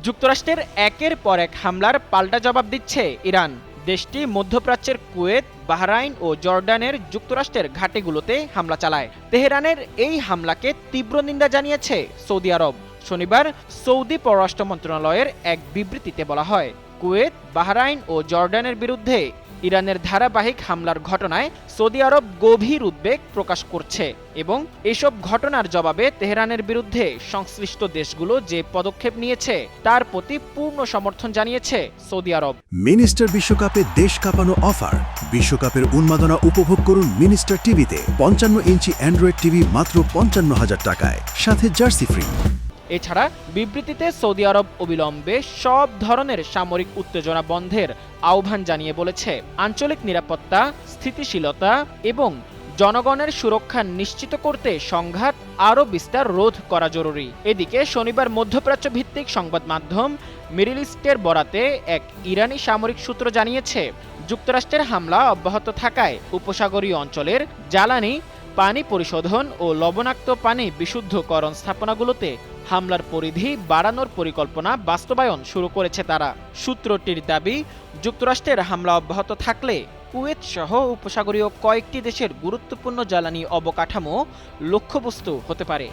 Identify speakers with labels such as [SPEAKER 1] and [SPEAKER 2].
[SPEAKER 1] যুক্তরাষ্ট্রের একের পর এক হামলার পাল্টা জবাব দিচ্ছে ইরান। দেশটি মধ্যপ্রাচ্যের কুয়েত, বাহরাইন ও জর্ডানের যুক্তরাষ্ট্রের ঘাঁটিগুলোতে হামলা চালায়। তেহরানের এই হামলাকে তীব্র নিন্দা জানিয়েছে সৌদি আরব। শনিবার সৌদি পররাষ্ট্র মন্ত্রণালয়ের এক বিবৃতিতে বলা হয়, কুয়েত, বাহরাইন ও জর্ডানের বিরুদ্ধে ইরানের ধারাবাহিক হামলার ঘটনায় সৌদি আরব গভীর উদ্বেগ প্রকাশ করছে এবং এসব ঘটনার জবাবে তেহরানের বিরুদ্ধে সংশ্লিষ্ট দেশগুলো যে পদক্ষেপ নিয়েছে তার প্রতি পূর্ণ সমর্থন জানিয়েছে সৌদি আরব।
[SPEAKER 2] মিনিস্টার বিশ্বকাপে দেশ কাঁপানো অফার। বিশ্বকাপের উন্মাদনা উপভোগ করুন মিনিস্টার টিভিতে। 55 ইঞ্চি অ্যান্ড্রয়েড টিভি মাত্র 55,000 টাকায়, সাথে জার্সি ফ্রি।
[SPEAKER 1] এছাড়া বিবৃতিতে সৌদি আরব অবিলম্বে সব ধরনের সামরিক উত্তেজনা বন্ধের আহ্বান জানিয়ে বলেছে, আঞ্চলিক নিরাপত্তা, স্থিতিশীলতা এবং জনগণের সুরক্ষা নিশ্চিত করতে সংঘাত আরও বিস্তার রোধ করা জরুরি। এদিকে শনিবার মধ্যপ্রাচ্য ভিত্তিক সংবাদ মাধ্যম মিডল ইস্টের বরাতে এক ইরানি সামরিক সূত্র জানিয়েছে, যুক্তরাষ্ট্রের হামলা অব্যাহত থাকায় উপসাগরীয় অঞ্চলের জ্বালানি, পানি পরিশোধন ও লবণাক্ত পানি বিশুদ্ধকরণ স্থাপনাগুলোতে হামলার পরিধি বাড়ানোর পরিকল্পনা বাস্তবায়ন শুরু করেছে তারা। সূত্রটির দাবি, যুক্তরাষ্ট্রের হামলা অব্যাহত থাকলে কুয়েত সহ উপসাগরীয় কয়েকটি দেশের গুরুত্বপূর্ণ জ্বালানি অবকাঠামো লক্ষ্যবস্তু হতে পারে।